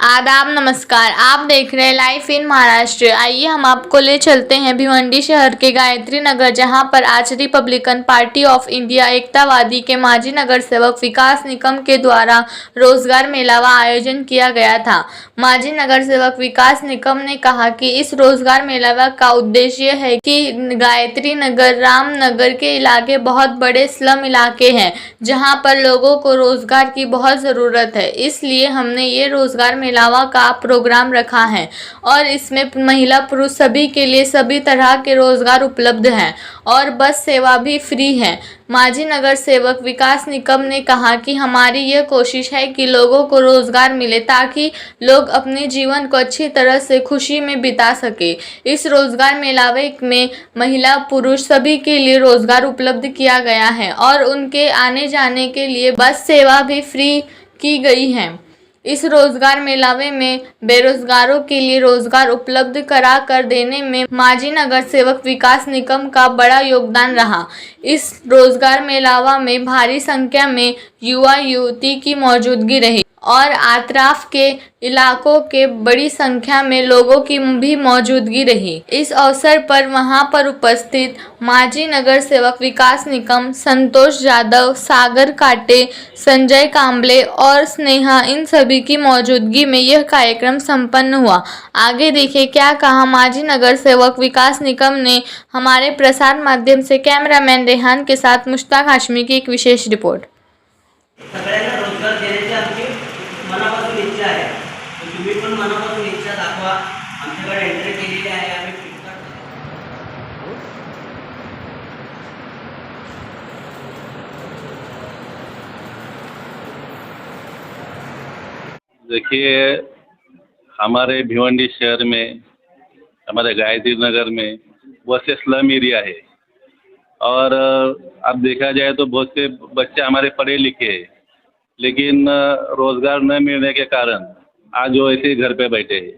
आदाब नमस्कार। आप देख रहे हैं लाइव इन महाराष्ट्र। आइए हम आपको ले चलते हैं भिवंडी शहर के गायत्री नगर, जहां पर आज रिपब्लिकन पार्टी ऑफ इंडिया एकतावादी के माजी नगर सेवक विकास निकम के द्वारा रोजगार मेला का आयोजन किया गया था। माजी नगर सेवक विकास निकम ने कहा कि इस रोजगार मेला का उद्देश्य है कि गायत्री नगर, रामनगर के इलाके बहुत बड़े स्लम इलाके हैं जहां पर लोगों को रोजगार की बहुत ज़रूरत है। इसलिए हमने ये रोजगार मेलावा का प्रोग्राम रखा है और इसमें महिला पुरुष सभी के लिए सभी तरह के रोजगार उपलब्ध हैं और बस सेवा भी फ्री है। माजी नगर सेवक विकास निकम ने कहा कि हमारी यह कोशिश है कि लोगों को रोजगार मिले ताकि लोग अपने जीवन को अच्छी तरह से खुशी में बिता सके। इस रोजगार मेलावे में महिला पुरुष सभी के लिए रोजगार उपलब्ध किया गया है और उनके आने जाने के लिए बस सेवा भी फ्री की गई है। इस रोजगार मेलावे में बेरोजगारों के लिए रोजगार उपलब्ध करा कर देने में माजी नगर सेवक विकास निकम का बड़ा योगदान रहा। इस रोजगार मेलावा में भारी संख्या में युवा युवती की मौजूदगी रही और आतराफ के इलाकों के बड़ी संख्या में लोगों की भी मौजूदगी रही। इस अवसर पर वहां पर उपस्थित माजी नगर सेवक विकास निकम, संतोष जाधव, सागर काटे, संजय कांबले और स्नेहा, इन सभी की मौजूदगी में यह कार्यक्रम संपन्न हुआ। आगे देखिए क्या कहा माजी नगर सेवक विकास निकम ने हमारे प्रसार माध्यम से। कैमरामैन रेहान के साथ मुश्ताक हाशमी की एक विशेष रिपोर्ट। सगळ्यांना रोजगार देण्याची आमची मनापासून इच्छा आहे। तुम्ही पण मनापासून इच्छा दाखवा। आमच्याकडे एंट्री केलेली आहे। आम्ही देखिए, हमारे भिवंडी शहर में, हमारे गायत्री नगर में बहुत से स्लम एरिया है और अब देखा जाए तो बहुत से बच्चे हमारे पढ़े लिखे हैं, लेकिन रोज़गार न मिलने के कारण आज वो ऐसे ही घर पे बैठे हैं।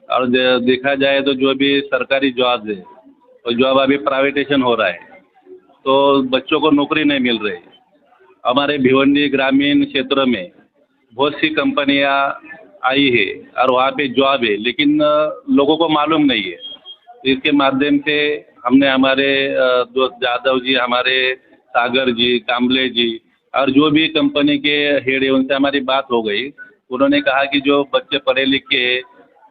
और देखा जाए तो जो भी सरकारी जॉब है वो जॉब अभी प्राइवेटेशन हो रहा है, तो बच्चों को नौकरी नहीं मिल रही। हमारे भिवंडी ग्रामीण क्षेत्र में बहुत सी कंपनियां आई है और वहाँ पे जॉब है, लेकिन लोगों को मालूम नहीं है। इसके माध्यम से हमने हमारे दोस्त जाधव जी, हमारे सागर जी, कांबले जी और जो भी कंपनी के हेड है उनसे हमारी बात हो गई। उन्होंने कहा कि जो बच्चे पढ़े लिखे,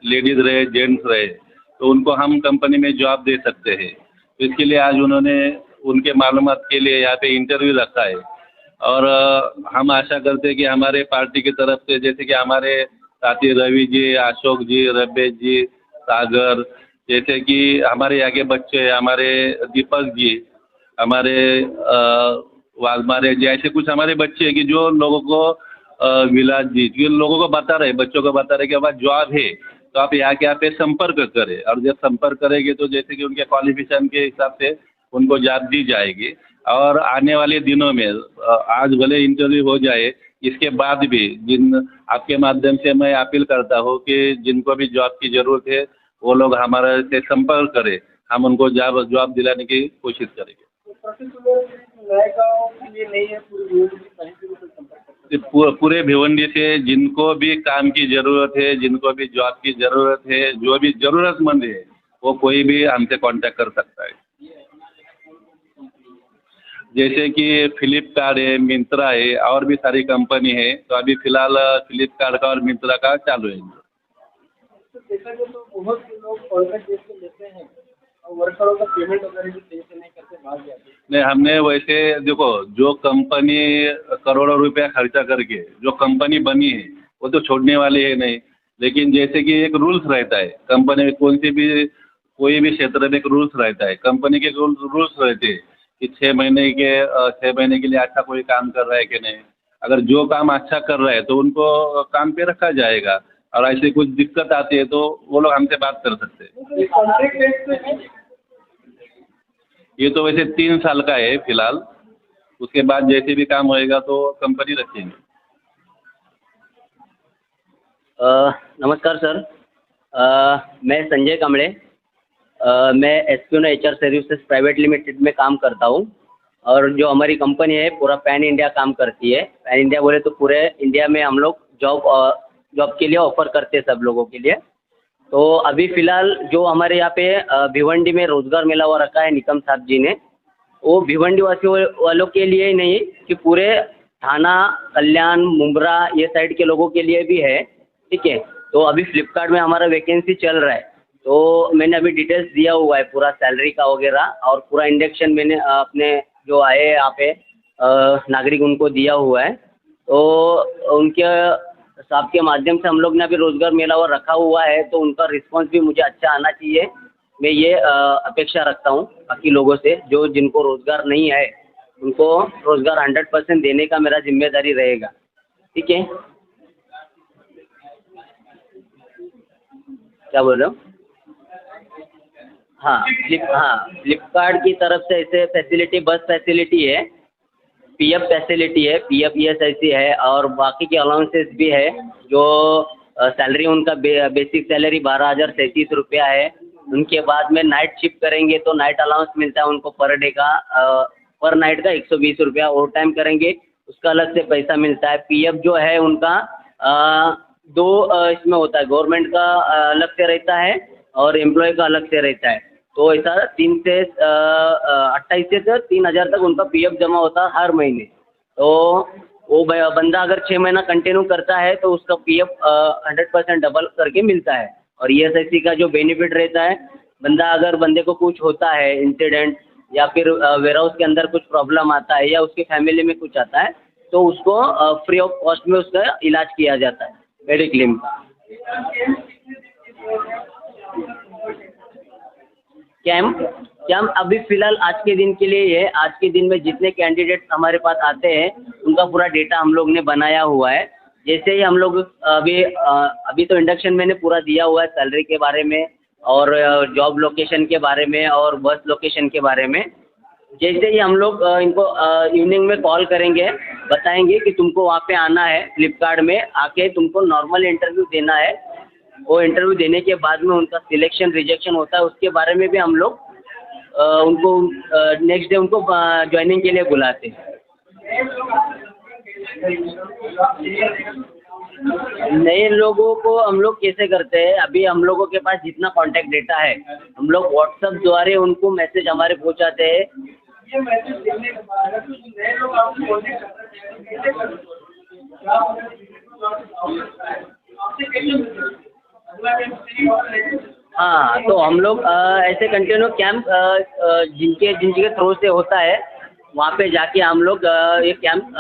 लेडीज़ रहे, जेंट्स रहे, तो उनको हम कंपनी में जॉब दे सकते हैं। तो इसके लिए आज उन्होंने उनके मालूमात के लिए यहाँ पे इंटरव्यू रखा है और हम आशा करते हैं कि हमारे पार्टी की तरफ से, जैसे कि हमारे साथी रवि जी, अशोक जी, रमेश जी, सागर, जैसे कि हमारे यहाँ के बच्चे, हमारे दीपक जी, हमारे वाघमारे जी, ऐसे कुछ हमारे बच्चे हैं कि जो लोगों को विलास जी, जो लोगों को बता रहे, बच्चों को बता रहे कि हमारा जॉब है तो आप यहाँ के यहाँ पे संपर्क करें। और जब संपर्क करेंगे तो जैसे कि उनके क्वालिफिकेशन के हिसाब से उनको जॉब दी जाएगी। और आने वाले दिनों में आज भले इंटरव्यू हो जाए, इसके बाद भी जिन आपके माध्यम से मैं अपील करता हूँ कि जिनको भी जॉब की ज़रूरत है वो लोग हमारे से संपर्क करें, हम उनको जॉब दिलाने की कोशिश करेंगे। पूरे भिवंडी से जिनको भी काम की ज़रूरत है, जिनको भी जॉब की ज़रूरत है, जो भी ज़रूरतमंद है, वो कोई भी हमसे कांटेक्ट कर सकता है। जैसे कि फ्लिपकार्ट है, मिंत्रा है और भी सारी कंपनी है, तो अभी फ़िलहाल फ्लिपकार्ट का और मिंत्रा का चालू है। तो देखा जाए तो बहुत से लोग कॉन्ट्रैक्ट बेस पे लेते हैं और वर्करों का पेमेंट वगैरह भी सही से नहीं करते, भाग जाते हैं। नहीं, हमने वैसे देखो, जो कंपनी करोड़ों रुपया खर्चा करके जो कंपनी बनी है वो तो छोड़ने वाली है नहीं, लेकिन जैसे कि एक रूल्स रहता है कंपनी में, कोई भी क्षेत्र में एक रूल्स रहता है, कंपनी के रूल्स रहते हैं कि 6 महीने के लिए अच्छा कोई काम कर रहा है कि नहीं। अगर जो काम अच्छा कर रहा है तो उनको काम पे रखा जाएगा, और ऐसे कुछ दिक्कत आती है तो वो लोग हमसे बात कर सकते हैं। कॉन्ट्रैक्ट बेस पे ये तो वैसे 3 साल का है फिलहाल, उसके बाद जैसे भी काम होएगा तो कंपनी रखेंगे। नमस्कार सर, मैं संजय कांबले, मैं एसक्यून एचआर सर्विसेज प्राइवेट लिमिटेड में काम करता हूँ और जो हमारी कंपनी है पूरा पैन इंडिया काम करती है। पैन इंडिया बोले तो पूरे इंडिया में हम लोग जॉब जॉब के लिए ऑफर करते हैं सब लोगों के लिए। तो अभी फ़िलहाल जो हमारे यहाँ पे भिवंडी में रोज़गार मेला हुआ रखा है निकम साहब जी ने, वो भिवंडी वासियों वालों के लिए ही नहीं कि पूरे थाना, कल्याण, मुंब्रा ये साइड के लोगों के लिए भी है, ठीक है। तो अभी फ्लिपकार्ट में हमारा वैकेंसी चल रहा है, तो मैंने अभी डिटेल्स दिया हुआ है पूरा सैलरी का वगैरह, और पूरा इंडक्शन मैंने अपने जो आए यहाँ पे नागरिक उनको दिया हुआ है। तो उनके साहब के माध्यम से हम लोग ने अभी रोज़गार मेला और रखा हुआ है, तो उनका रिस्पांस भी मुझे अच्छा आना चाहिए। मैं ये अपेक्षा रखता हूँ बाकी लोगों से, जो जिनको रोज़गार नहीं है उनको रोज़गार 100% देने का मेरा जिम्मेदारी रहेगा, ठीक है। क्या बोल रहे हो? हाँ, फ्लिपकार्ट की तरफ से ऐसे फैसिलिटी, बस फैसिलिटी है, पीएफ फैसिलिटी है, पीएफ ईएसआईसी है, और बाकी के अलाउंसेस भी है। जो सैलरी उनका बेसिक सैलरी 12,033 रुपया है। उनके बाद में नाइट शिफ्ट करेंगे तो नाइट अलाउंस मिलता है उनको पर डे का, पर नाइट का 120 रुपया। ओवर टाइम करेंगे उसका अलग से पैसा मिलता है। पीएफ जो है उनका दो इसमें होता है, गवर्नमेंट का अलग से रहता है और एम्प्लॉय का अलग से रहता है। तो ऐसा 3 से 28 से 3,000 तक उनका पीएफ जमा होता है हर महीने। तो वो बंदा अगर 6 महीना कंटिन्यू करता है तो उसका पीएफ 100% डबल करके मिलता है। और ईएसआईसी का जो बेनिफिट रहता है, बंदे को कुछ होता है इंसिडेंट, या फिर वेयर हाउस के अंदर कुछ प्रॉब्लम आता है, या उसके फैमिली में कुछ आता है, तो उसको फ्री ऑफ कॉस्ट में उसका इलाज किया जाता है मेडिक्लेम का। कैंप अभी फ़िलहाल आज के दिन के लिए ये है। आज के दिन में जितने कैंडिडेट हमारे पास आते हैं उनका पूरा डेटा हम लोग ने बनाया हुआ है। जैसे ही हम लोग अभी तो इंडक्शन मैंने पूरा दिया हुआ है, सैलरी के बारे में और जॉब लोकेशन के बारे में और बस लोकेशन के बारे में। जैसे ही हम लोग इनको इवनिंग में कॉल करेंगे, बताएंगे कि तुमको वहाँ पे आना है, फ्लिपकार्ट में आके तुमको नॉर्मल इंटरव्यू देना है। वो इंटरव्यू देने के बाद में उनका सिलेक्शन रिजेक्शन होता है, उसके बारे में भी हम लोग उनको नेक्स्ट डे उनको ज्वाइनिंग के लिए बुलाते हैं। नए लोगों को हम लोग कैसे करते हैं, अभी हम लोगों के पास जितना कॉन्टैक्ट डेटा है हम लोग व्हाट्सएप द्वारा उनको मैसेज हमारे पहुंचाते हैं। ये मैसेज देने के बाद अगर कुछ नए लोग आपको कॉन्टैक्ट करते हैं तो कैसे करते हैं? हाँ, तो हम लोग ऐसे कंटिन्यू कैंप जिनके थ्रू से होता है वहाँ पे जाके हम लोग ये कैंप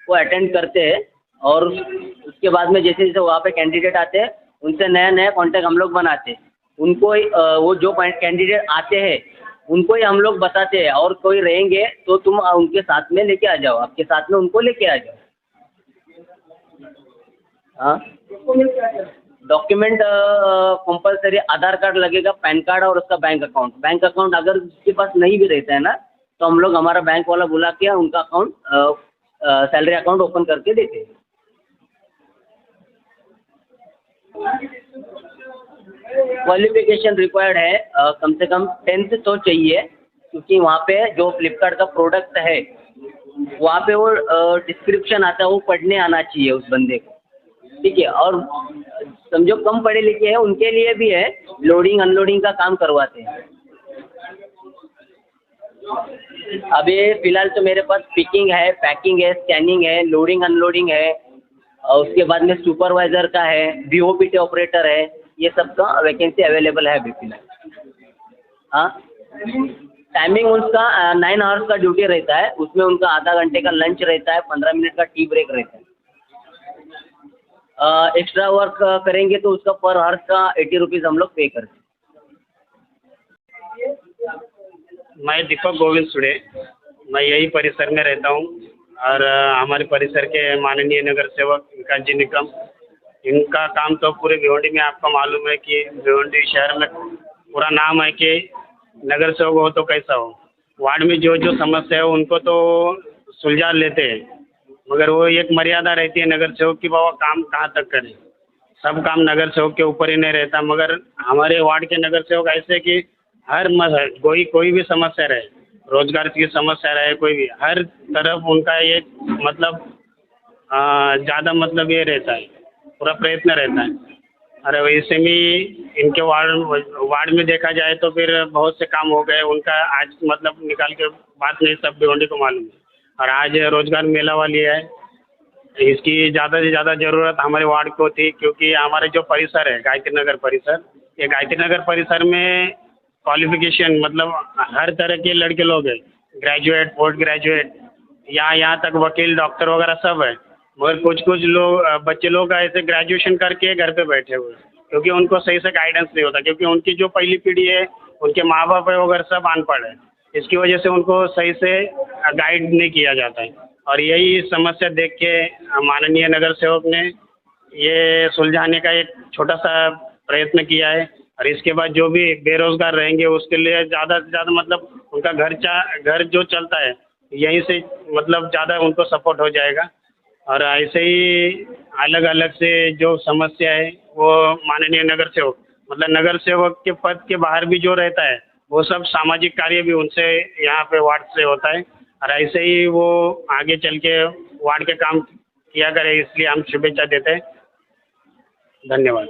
को अटेंड करते हैं। और उसके बाद में जैसे जैसे वहाँ पे कैंडिडेट आते हैं उनसे नया कॉन्टैक्ट हम लोग बनाते हैं। उनको वो जो कैंडिडेट आते हैं उनको ही हम लोग बताते हैं, और कोई रहेंगे तो तुम उनके साथ में लेके आ जाओ, आपके साथ में उनको लेके आ जाओ। हाँ, डॉक्यूमेंट कंपलसरी आधार कार्ड लगेगा, पैन कार्ड और उसका बैंक अकाउंट अगर उसके पास नहीं भी रहता है ना, तो हम लोग हमारा बैंक वाला बुला के उनका अकाउंट सैलरी अकाउंट ओपन करके देते हैं। क्वालिफिकेशन रिक्वायर्ड है, कम से कम 10th तो चाहिए, क्योंकि वहाँ पे जो फ्लिपकार्ट का प्रोडक्ट है वहाँ पे वो डिस्क्रिप्शन आता है, वो पढ़ने आना चाहिए उस बंदे को, ठीक है। और समझो कम पढ़े लिखे हैं उनके लिए भी है, लोडिंग अनलोडिंग का काम करवाते हैं। अभी फ़िलहाल तो मेरे पास पिकिंग है, पैकिंग है, स्कैनिंग है, लोडिंग अनलोडिंग है, और उसके बाद में सुपरवाइज़र का है, बीओपीटी ऑपरेटर है, ये सब का वैकेंसी अवेलेबल है अभी फ़िलहाल। हाँ, टाइमिंग उसका 9 आवर्स का ड्यूटी रहता है, उसमें उनका आधा घंटे का लंच रहता है, 15 मिनट का टी ब्रेक रहता है। एक्स्ट्रा वर्क करेंगे तो उसका पर आवर्स का 80 रुपीज़ हम लोग पे करते हैं। मैं दीपक गोविंद सुड़े, मैं यही परिसर में रहता हूँ, और हमारे परिसर के माननीय नगर सेवक विकास जी निकम, इनका काम तो पूरे भिवंडी में आपको मालूम है कि भिवंडी शहर में पूरा नाम है कि नगर सेवक हो तो कैसा हो, वार्ड में जो जो समस्या है उनको तो सुलझा लेते हैं, मगर वो एक मर्यादा रहती है नगर सेवक की, बाबा काम कहाँ तक करें। सब काम नगर सेवक के ऊपर ही नहीं रहता, मगर हमारे वार्ड के नगर सेवक ऐसे कि हर कोई भी समस्या रहे, रोजगार की समस्या रहे, कोई भी, हर तरफ उनका एक मतलब ज़्यादा मतलब ये रहता है पूरा प्रयत्न रहता है। और वैसे भी इनके वार्ड में देखा जाए तो फिर बहुत से काम हो गए उनका, आज मतलब निकाल के बात नहीं सब भिवंडी को मालूम है। और आज रोजगार मेला वाली है, इसकी ज़्यादा से ज़्यादा ज़रूरत हमारे वार्ड को थी, क्योंकि हमारे जो परिसर है गायत्री नगर परिसर, ये गायत्री नगर परिसर में क्वालिफिकेशन मतलब हर तरह के लड़के लोग हैं, ग्रेजुएट, पोस्ट ग्रेजुएट, यहाँ तक वकील, डॉक्टर वगैरह सब है। मगर कुछ लोग बच्चे लोग ऐसे ग्रेजुएशन करके घर पे बैठे हुए हैं, क्योंकि उनको सही से गाइडेंस नहीं होता, क्योंकि उनकी जो पहली पीढ़ी है उनके माँ बाप है वगैरह सब अनपढ़ है, इसकी वजह से उनको सही से गाइड नहीं किया जाता है। और यही समस्या देख के माननीय नगर सेवक ने ये सुलझाने का एक छोटा सा प्रयत्न किया है। और इसके बाद जो भी बेरोजगार रहेंगे उसके लिए ज़्यादा से ज़्यादा मतलब उनका घर जो चलता है यहीं से मतलब ज़्यादा उनको सपोर्ट हो जाएगा। और ऐसे ही अलग अलग से जो समस्या है वो माननीय नगर सेवक मतलब नगर सेवक के पद के बाहर भी जो रहता है वो सब सामाजिक कार्य भी उनसे यहाँ पे वार्ड से होता है। और ऐसे ही वो आगे चल के वार्ड के काम किया करे, इसलिए हम शुभेच्छा देते हैं। धन्यवाद।